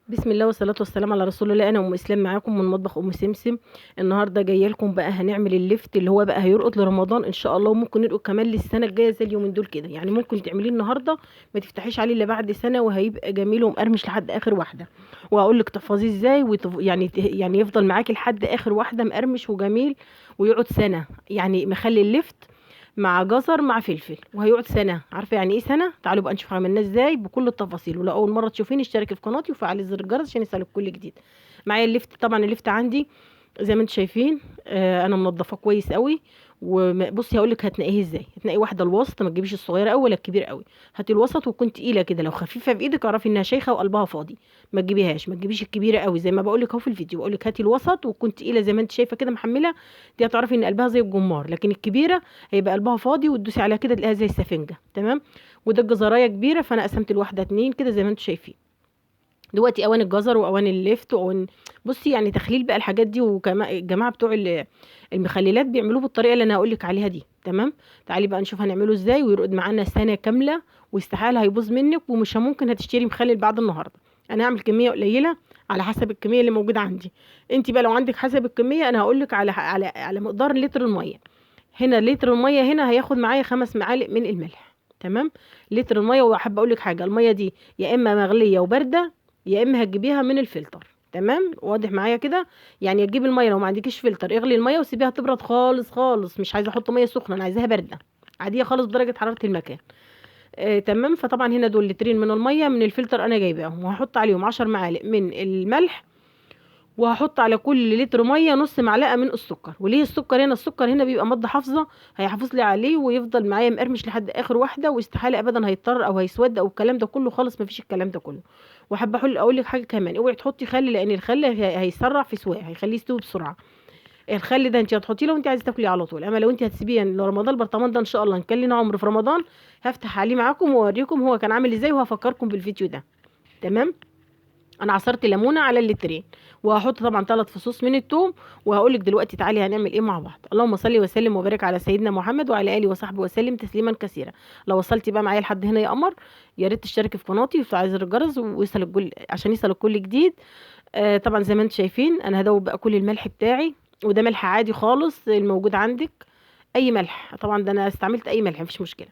بسم الله والصلاة والسلام على رسول الله. أنا أم إسلام معاكم من مطبخ أم سمسم. النهاردة جاية لكم بقى هنعمل اللفت اللي هو بقى هيرقد لرمضان إن شاء الله، وممكن يرقد كمان للسنة الجاية زي اليومين دول كده. يعني ممكن تعمليه النهاردة ما تفتحيش عليه إلا بعد سنة، وهيبقى جميل ومقرمش لحد آخر واحدة. وهقول لك تحفظيه إزاي يعني يفضل معاكي لحد آخر واحدة مقرمش وجميل، ويقعد سنة. يعني مخلي اللفت مع جزر مع فلفل، وهيقعد سنه. عارفه يعني ايه سنه؟ تعالوا بقى نشوف عملناه ازاي بكل التفاصيل. ولو اول مره تشوفيني اشتركي في قناتي وفعلي زر الجرس عشان يوصلك كل جديد. معايا الليفت. طبعا الليفت عندي زي ما انتم شايفين. انا منضفاه كويس قوي. وبصي هقول لك هتنقيه ازاي. هتنقي واحده الوسط، ما تجيبيش الصغيره قوي ولا الكبيره قوي. هاتي الوسط وتكون تقيله كده، لو خفيفه بايدك اعرفي انها شيخه وقلبها فاضي. ما تجيبيهاش، ما تجيبيش الكبيره قوي زي ما بقول لك اهو في الفيديو. بقول لك هاتي الوسط وتكون تقيله زي ما انت شايفه كده محمله. دي هتعرفي ان قلبها زي الجمار، لكن الكبيره هيبقى قلبها فاضي وتدوسي عليها كده تلاقيها زي السفنجه. تمام. وده الجزرايه كبيره، فانا قسمت الواحده اتنين كده زي ما انتم شايفين. دلوقتي اوان الجزر واوان اللفت واوان. بصي يعني تخليل بقى الحاجات دي، وكمان الجماعه بتوع المخللات بيعملوه بالطريقه اللي انا هقول لك عليها دي. تمام. تعالي بقى نشوف هنعمله ازاي ويرقد معانا سنه كامله. واستحاله هيبوظ منك، ومش ممكن هتشتري مخلل بعد النهارده. انا هعمل كميه قليله على حسب الكميه اللي موجوده عندي. انت بقى لو عندك حسب الكميه انا هقول لك على مقدار لتر الميه. هنا لتر الميه هنا هياخد معايا 5 معالق من الملح. تمام. لتر الميه. وحابه اقول لك حاجه، الميه دي يا اما مغليه وبارده، يا اما هتجيبيها من الفلتر. تمام. واضح معايا كده؟ يعني تجيبي الميه لو ما عندكيش فلتر اغلي الميه وسيبيها تبرد خالص خالص. مش عايزه احط ميه سخنه، انا عايزاها بارده عاديه خالص بدرجه حراره المكان. تمام. فطبعا هنا دول لترين من الميه من الفلتر انا جايباهم، وهحط عليهم 10 معالق من الملح. وهحط على كل لتر ميه نص معلقه من السكر. وليه السكر هنا؟ السكر هنا بيبقى ماده حافظه، هيحافظ لي عليه ويفضل معايا مقرمش لحد اخر واحده. واستحاله ابدا هيضطر او هيسود او الكلام ده كله خالص، مفيش الكلام ده كله. وحابه اقول لك حاجه كمان، اوعي تحطي خل، لان الخل هيسرع في سواه، هيخليه يستوي بسرعه. الخل ده انت هتحطيه لو انت عايزه تاكلي على طول، اما لو انت هتسيبيه يعني لرمضان البرطمان ده ان شاء الله كان لنا عمر في رمضان. هفتح عليه معاكم واوريكم هو كان عامل ازاي، وهفكركم بالفيديو ده. تمام. انا عصرت ليمونه على اللترين. وهحط طبعا 3 فصوص من الثوم. وهقول لك دلوقتي تعالي هنعمل ايه مع بعض. اللهم صل وسلم وبارك على سيدنا محمد وعلى اله وصحبه وسلم تسليما كثيرا. لو وصلتي بقى معايا لحد هنا يا قمر، يا ريت تشتركي في قناتي وتفعلي زر الجرس ويوصلك كل عشان يوصلك كل جديد. طبعا زي ما انتم شايفين انا هدوب بقى كل الملح بتاعي. وده ملح عادي خالص الموجود عندك. اي ملح طبعا، ده انا استعملت اي ملح مفيش مشكله.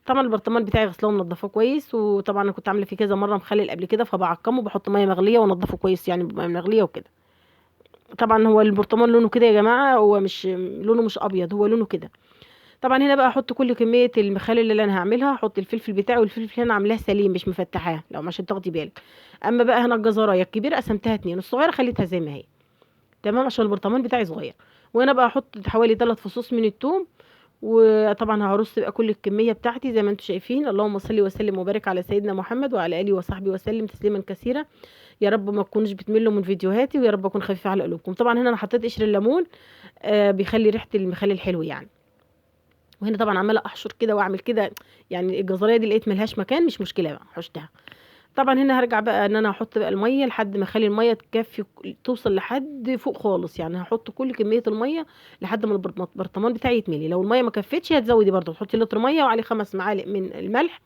طبعا البرطمان بتاعي غسلاه ومنضفاه كويس. وطبعا انا كنت عامله فيه كذا مره مخلل قبل كده، فبعقمه بحط ميه مغليه وانضفه كويس يعني بميه مغليه وكده. طبعا هو البرطمان لونه كده يا جماعه، هو مش لونه مش ابيض، هو لونه كده. طبعا هنا بقى احط كل كميه المخلل اللي انا هعملها. احط الفلفل بتاعي، والفلفل هنا عاملاه سليم مش مفتحاه لو عشان تاخدي بالك. اما بقى هنا الجزرايه الكبيره قسمتها اتنين، الصغيره خليتها زي ما هي. تمام عشان البرطمان بتاعي صغير. وهنا بقى احط حوالي 3 فصوص من الثوم. وطبعا هرص بقى كل الكميه بتاعتي زي ما انتم شايفين. اللهم صل وسلم وبارك على سيدنا محمد وعلى اله وصحبه وسلم تسليما كثيرا. يا رب ما تكونوش بتملوا من فيديوهاتي، ويا رب اكون خفيفه على قلوبكم. طبعا هنا انا حطيت قشر الليمون. بيخلي ريحه المخلل حلو يعني. وهنا طبعا عماله احشر كده واعمل كده. يعني الجزريه دي لقيت ملهاش مكان، مش مشكله بقى حشتها. طبعا هنا هرجع بقى ان انا هحط بقى الميه لحد ما اخلي الميه تكفي توصل لحد فوق خالص. يعني هحط كل كميه الميه لحد ما البرطمان بتاعي يتملي. لو الميه ما كفتش هتزودي برضه، تحطي لتر ميه وعليه 5 معالق من الملح.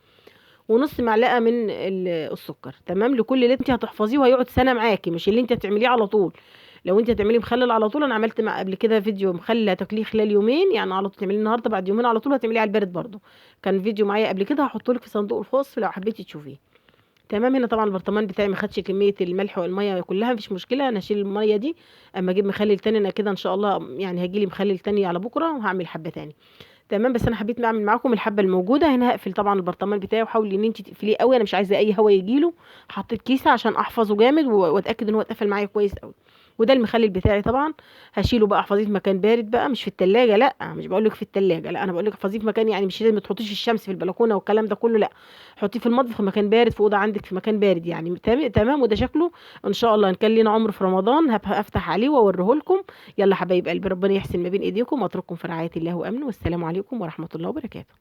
ونص معلقه من السكر. تمام. لكل اللي انت هتحفظيه وهيقعد سنه معاكي، مش اللي انت هتعمليه على طول. لو انت هتعملي مخلل على طول، انا عملت مع قبل كده فيديو مخلل هتاكليه خلال يومين، يعني على طول تعمليه النهارده بعد يومين على طول هتعمليه على البارد برضه. كان فيديو معايا قبل كده هحطه لك في صندوق الوصف لو حبيتي تشوفيه. تمام. هنا طبعا البرطمان بتاعي ما خدش كميه الملح والميه كلها، مفيش مشكله انا اشيل الميه دي. اما اجيب مخلل تاني انا كده ان شاء الله يعني هيجي لي مخلل تاني على بكره وهعمل حبه تاني. تمام. بس انا حبيت اعمل معاكم الحبه الموجوده هنا. هقفل طبعا البرطمان بتاعي، وحاولي ان انت تقفليه قوي، انا مش عايزه اي هوا يجيله. حطيت كيسه عشان احفظه جامد واتاكد ان هو اتقفل معايا كويس قوي. وده المخلل بتاعي طبعا. هشيله بقى احفظيه في مكان بارد بقى، مش في التلاجة. لا مش بقول لك في التلاجة، لا انا بقول لك احفظيه في مكان يعني مش لازم تحطيه في الشمس في البلكونه والكلام ده كله، لا. حطيه في المطبخ في مكان بارد، في اوضه عندك في مكان بارد يعني. تمام. وده شكله ان شاء الله ان كان لينا عمر في رمضان هبقى افتح عليه واوريه لكم. يلا حبايب قلبي، ربنا يحسن ما بين ايديكم. واترككم في رعايه الله وامنه، والسلام عليكم ورحمه الله وبركاته.